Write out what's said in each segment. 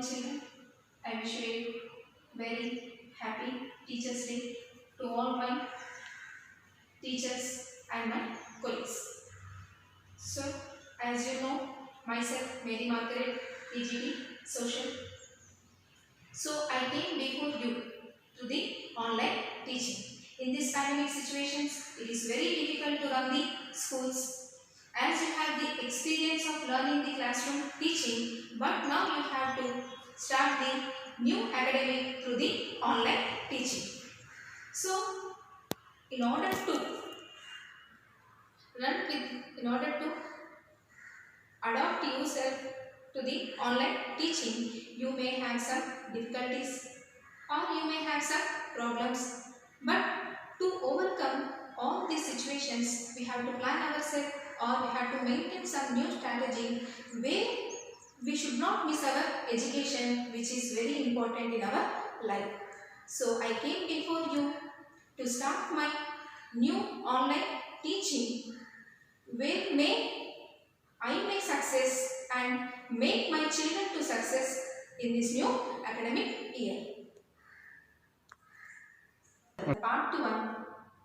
morning children. I wish you a very happy Teachers Day to all my teachers and my colleagues. So, as you know, myself Mary Margaret, PGT Social. So, I came before you to the online teaching. In these pandemic situations, it is very difficult to run the schools as you have the experience of learning the classroom teaching, but now you have to start the new academic through the online teaching. So, in order to adapt yourself to the online teaching, you may have some difficulties or you may have some problems. But to overcome all these situations, we have to plan ourselves or we have to maintain some new strategy where we should not miss our education, which is very important in our life. So I came before you to start my new online teaching where I may success and make my children to success in this new academic year. Part 1,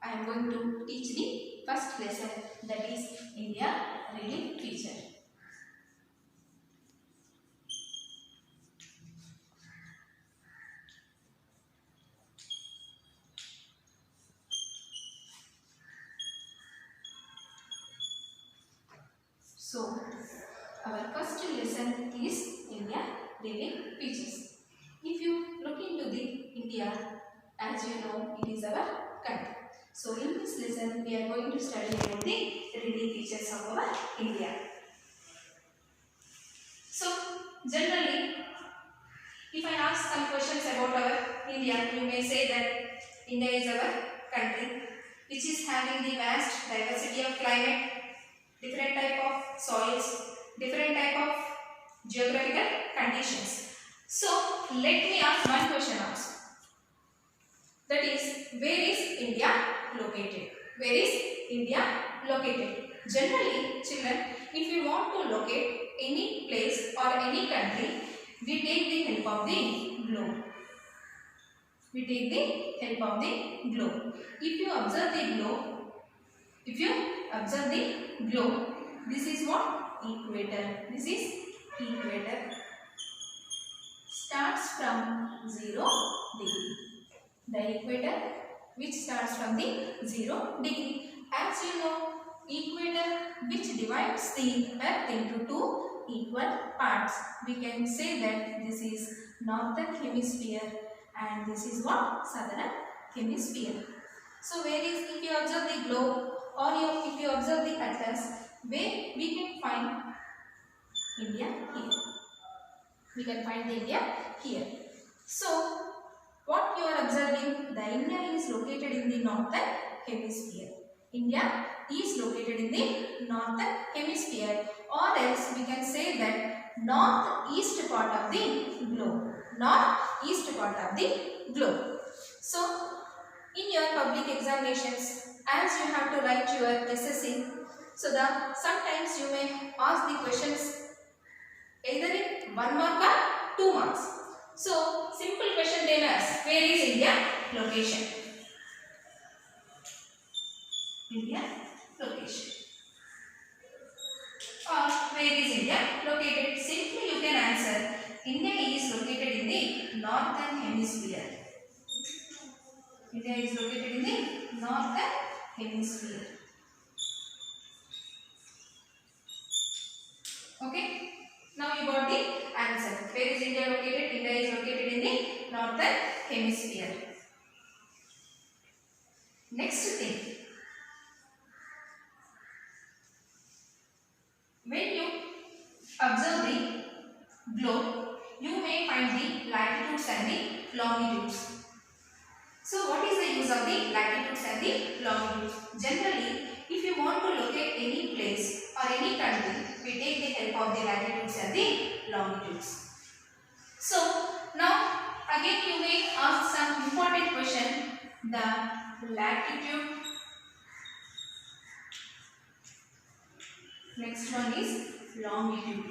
I am going to teach the first lesson, that is India reading feature. So, our first lesson is India living features. If you look into the India, as you know, it is our country. So, in this lesson, we are going to study about the reading features of our India. So, generally, if I ask some questions about our India, you may say that India is our country, which is having the vast diversity of climate, different type of soils, different type of geographical conditions. So, let me ask one question also. That is, where is India located? Where is India located? Generally, children, if you want to locate any place or any country, we take the help of the globe. We take the help of the globe. If you observe the globe, this is what? Equator. This is equator. Starts from 0 degree. The equator which starts from the 0 degree. As you know, equator which divides the earth into two equal parts. We can say that this is northern hemisphere and this is what? Southern hemisphere. So where is, if you observe the globe or if you observe the atlas, where we can find India here. We can find the India here. So what you are observing, the India is located in the northern hemisphere. India is located in the northern hemisphere, or else we can say that northeast part of the globe. Northeast part of the globe. So in your public examinations, as you have to write your SSC, so sometimes you may ask the questions either in 1 mark or 2 marks. So, simple question they may ask, where is India location? India location. Or where is India located? Simply you can answer, India is located in the northern hemisphere. India is located in the northern hemisphere. Okay. Now you got the answer. Where is India located? India is located in the northern hemisphere. Next thing. When you observe the globe, you may find the latitudes and the longitudes. So what is the use of the latitudes and the longitudes? Generally, if you want to locate any place or any country, we take the help of the latitudes and the longitudes. So now again you may ask some important question. The latitude. Next one is longitude.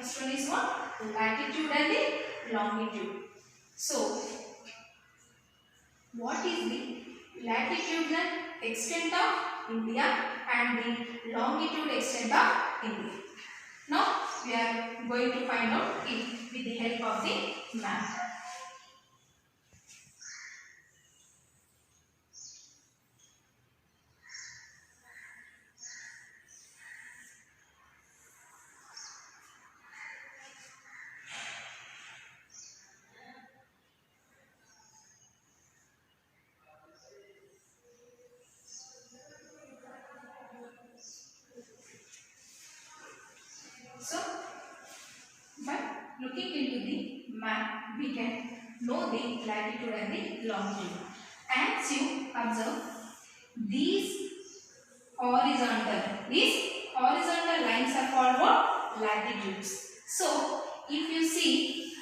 First one is what? Latitude and the longitude. So, what is the latitudinal extent of India and the longitude extent of India? Now, we are going to find out it with the help of the map. So, by looking into the map, we can know the latitude and the longitude. As you observe, these horizontal lines are called what? Latitudes. So, if you see,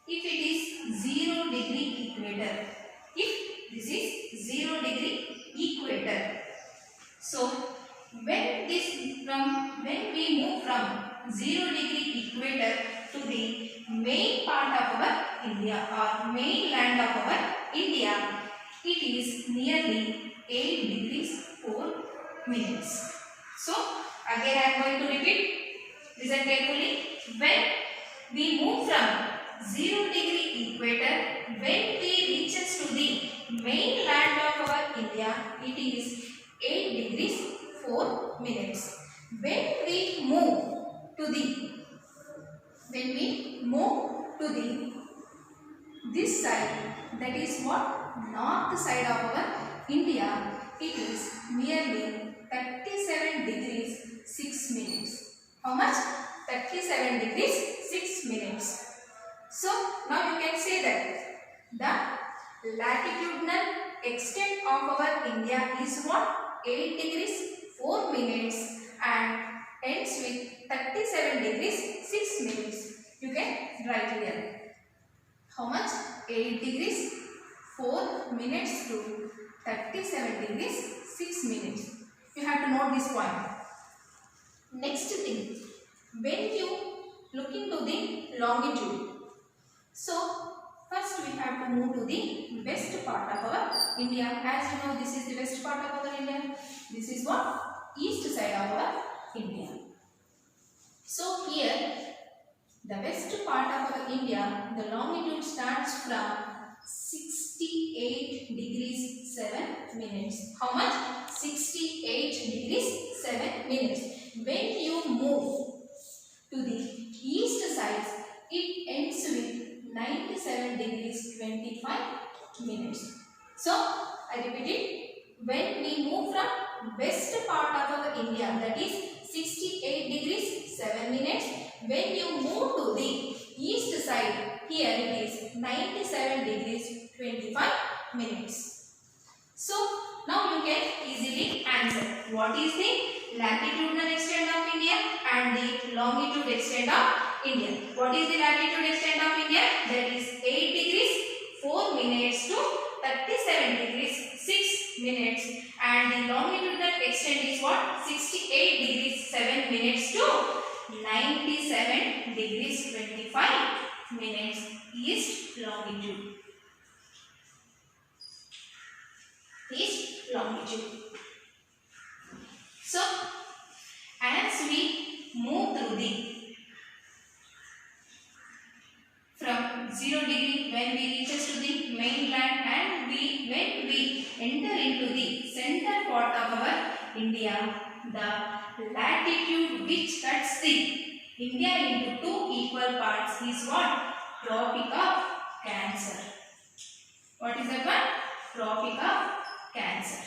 if it is 0 degree equator, if this is 0 degree equator, so when we move from 0 degree equator to the main part of our India or mainland of our India, it is nearly 8 degrees 4 minutes. So again I am going to repeat. Listen carefully. When we move from 0 degree equator, when we reaches to the mainland of our India, it is 8 degrees 4 minutes. When we move to the this side, that is what? North side of our India, it is nearly 37 degrees 6 minutes. How much? 37 degrees 6 minutes. So now you can say that the latitudinal extent of our India is what? 8 degrees 4 minutes and ends with 37 degrees 6 minutes. You can write here. How much? 8 degrees 4 minutes to 37 degrees 6 minutes. You have to note this point. Next thing, when you look into the longitude, so first we have to move to the west part of our India. As you know, this is the west part of our India. This is what? East side of our India. So here, the west part of our India, the longitude starts from 68 degrees 7 minutes. How much? 68 degrees 7 minutes. When you move to the east side, it ends with 97 degrees 25 minutes. So, I repeat it. When we move from west part of our India, that is 68 degrees 7 minutes. When you move to the east side, here it is 97 degrees 25 minutes. So, now you can easily answer. What is the latitudinal extent of India and the longitude extent of India? What is the latitude extent of India? That is 8 degrees 4 minutes to 37 degrees 6 minutes, and the longitudinal extent is what? 68 degrees 7 minutes to 97 degrees 25 minutes east longitude. East longitude. So, as we move through from 0 degree, when we reaches to the mainland, and when we enter into the center part of our India, the latitude which cuts the India into two equal parts is what? Tropic of Cancer. What is that one? Tropic of Cancer.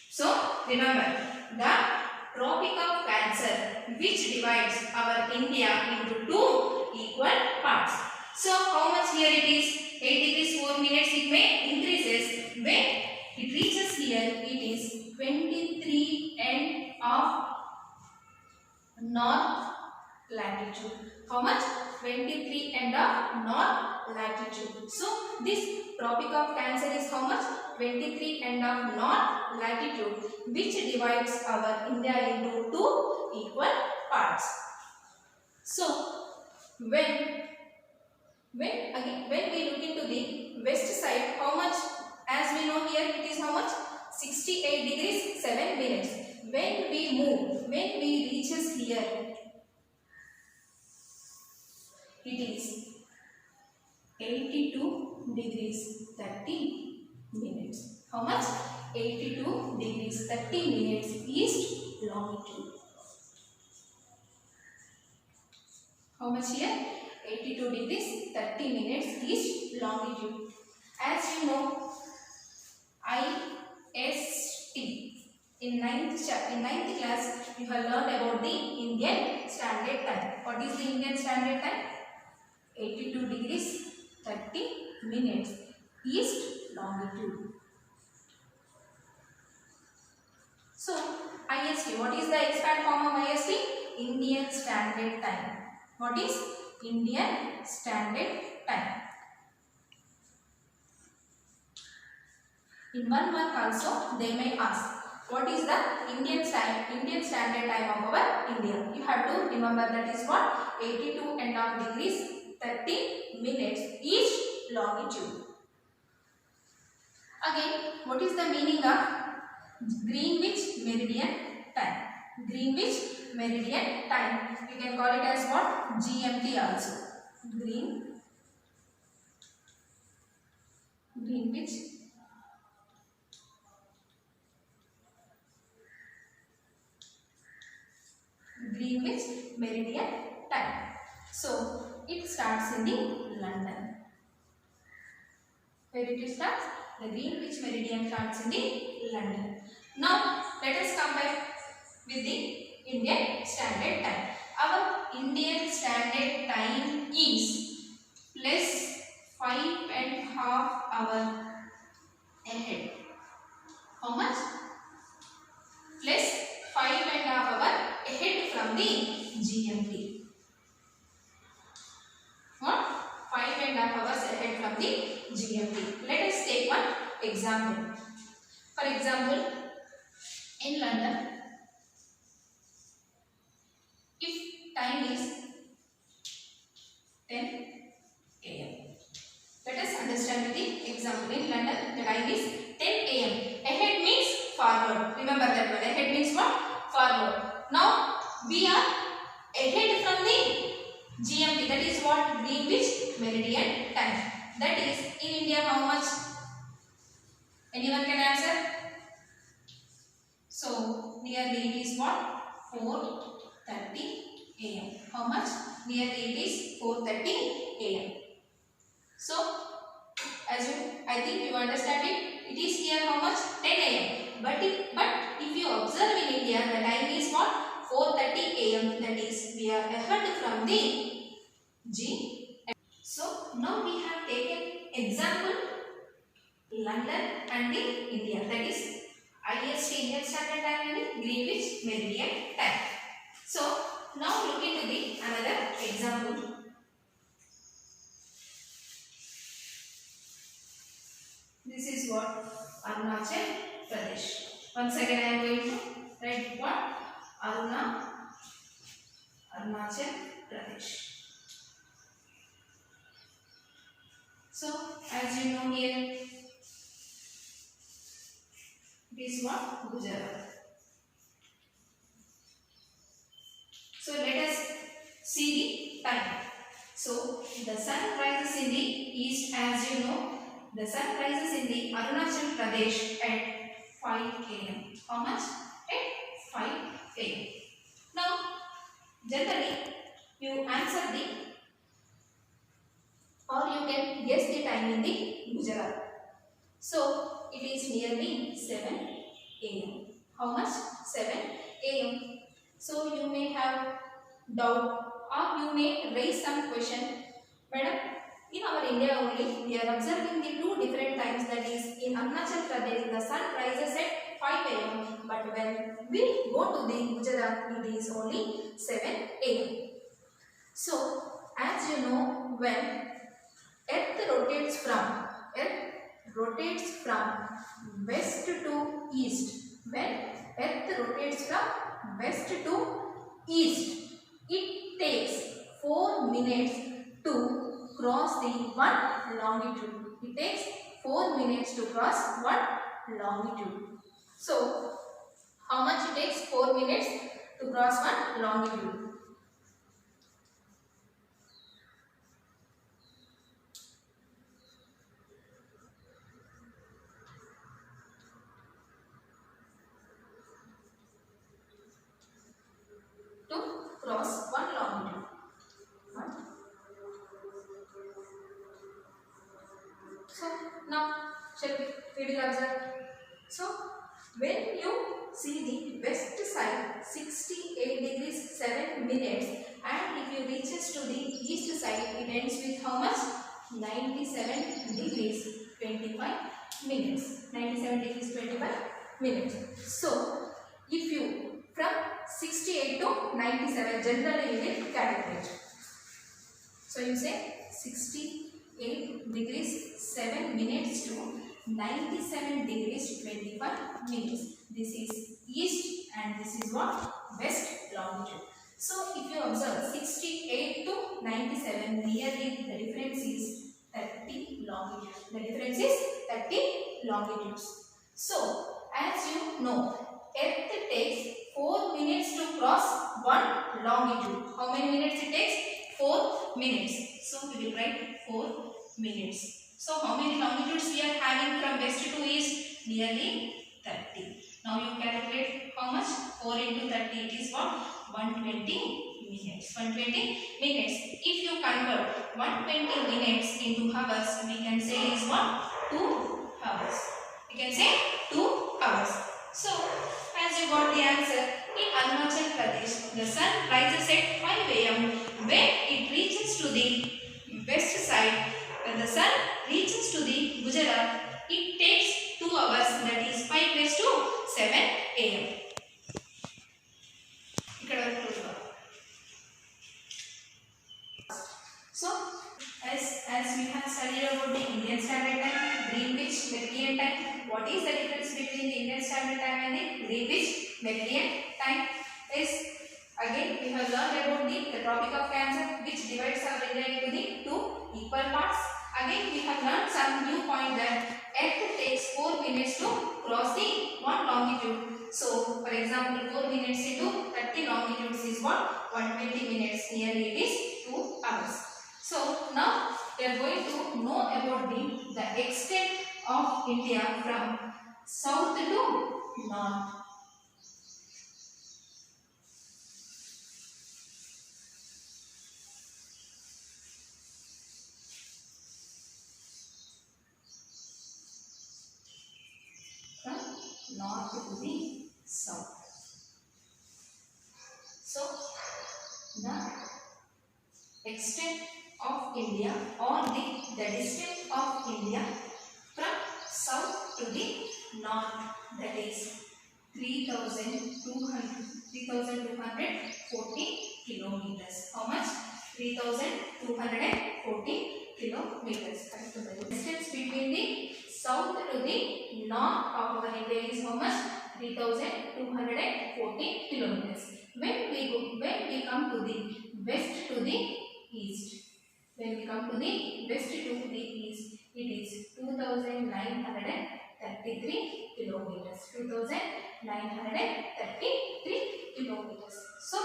So, remember, the Tropic of Cancer which divides our India into two equal parts. So, how much here it is? 8 degrees 4 minutes it may increases. When it reaches here, it is 23 end of north latitude. How much? 23 end of north latitude. So, this Tropic of Cancer is how much? 23 end of north latitude, which divides our India into two equal parts. So when we look into the west side, how much? As we know here, it is how much? 68 degrees 7 minutes. When we move, when we reaches here, it is 82 degrees 30 minutes. How much? 82 degrees 30 minutes east longitude. How much here? 82 degrees 30 minutes east longitude. As you know, IST. In ninth class, you have learned about the Indian Standard Time. What is the Indian Standard Time? 82 degrees 30 minutes east longitude. So IST, what is the expand form of IST? Indian Standard Time. What is Indian Standard Time? In 1 mark also they may ask, what is the Indian Standard Time of our India? You have to remember that is what? 82.5 degrees 30 minutes east longitude. Again, what is the meaning of Greenwich Meridian Time? Greenwich Meridian Time. You can call it as what? GMT also. Greenwich Meridian Time. So it starts in the London. Where it starts? The Greenwich Meridian starts in the London. Now let us compare with the Indian Standard Time. Our Indian Standard Time is plus 5.5 hours ahead. How much? Plus 5.5 hours ahead from the GMT. What? 5.5 hours ahead from the GMT. Let us take one example. For example, in London, if time is 10 AM. Let us understand the example. In London, the time is 10 AM. Ahead means forward. Remember that one. Ahead means what? Forward. Now, we are ahead from the GMT. That is what? Greenwich Meridian Time. That is in India how much? Anyone can answer? So, nearly it is what? 4:30 AM. How much? Nearly it is 4:30 AM. So, I think you understand it. It is here how much? 10 AM. But if you observe in India, the time is what? 4:30 AM. That is, we are ahead from the GMT. So, now we have taken example London and the India. That is IST, Indian Standard Time, and the Greenwich Meridian Time. So, now look into the another example. This is what? Arunachal Pradesh. Once again I am going to write what? Arunachal Pradesh. So, as you know here, it is what? Gujarat. So, let us see the time. So, the sun rises in the east, as you know. The sun rises in the Arunachal Pradesh at 5 AM. How much? At 5 AM. Now, generally, you answer the, or you can guess the time in the Gujarat. So, it is nearly 7 AM. How much? 7 AM. So, you may have doubt or you may raise some question. Madam, in our India only, we are observing the two different times. That is, in Arunachal Pradesh, the sun rises at 5 AM. But when we go to the Gujarat, it is only 7 AM. So, as you know, when Earth rotates from west to east, when Earth rotates from west to east, it takes minutes to cross the one longitude. It takes 4 minutes to cross one longitude. So, how much it takes 4 minutes to cross one longitude? To cross one longitude. So now shall we will observe. So when you see the west side 68 degrees 7 minutes, and if you reaches to the east side, it ends with how much? 97 degrees 25 minutes. 97 degrees 25 minutes. So if you from 68 to 97, generally you will calculate. So you say 68 degrees 7 minutes to 97 degrees 25 minutes. This is east and this is what? West longitude. So if you observe 68 to 97, nearly the difference is 30 longitudes. The difference is 30 longitudes. So as you know, Earth takes 4 minutes to cross one longitude. How many minutes it takes? 4 minutes. So we will write 4 minutes. So how many longitudes we are having from west to east? Nearly 30. Now you calculate how much? 4 into 30, it is what? 120 minutes. 120 minutes. If you convert 120 minutes into hours, we can say is what? 2 hours. We can say 2 hours. So as you got the answer, in Arunachal Pradesh, the sun rises at 5 AM. When it reaches to the west side, when the sun reaches to the Gujarat, it takes 2 hours, that is 5 raised to 7 AM. So as we have studied about the Indian Standard Time, Greenwich Meridian Time, what is the difference between the Indian Standard Time and the Greenwich Meridian Time? Is again we have learned about the Tropic of Cancer, which divides our India into the 2 equal parts. Again we have learned some new point that Earth takes 4 minutes to cross the one longitude. So for example, 4 minutes into 30 longitudes is what? 120 minutes. Nearly it is 2 hours. So now we are going to know about the extent of India from south to north. From north to the south. So the extent of India or the distance of India from south to the north, that is 3,240 kilometers. How much? 3,240 kilometers. The distance between the south to the north of our India is how much? 3,240 kilometers. When we come to the west to the east, when we come to the west to the east, it is 2,933 kilometers. 2,933 kilometers. So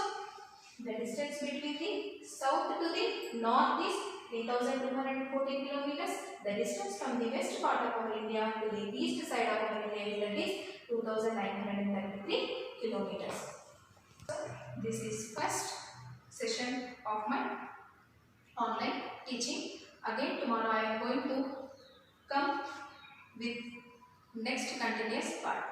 the distance between the south to the north is 3,240 kilometers. The distance from the west part of our India to the east side of our India is 2,933 kilometers. So this is first session of my online teaching. Again tomorrow I am going to come with next continuous part.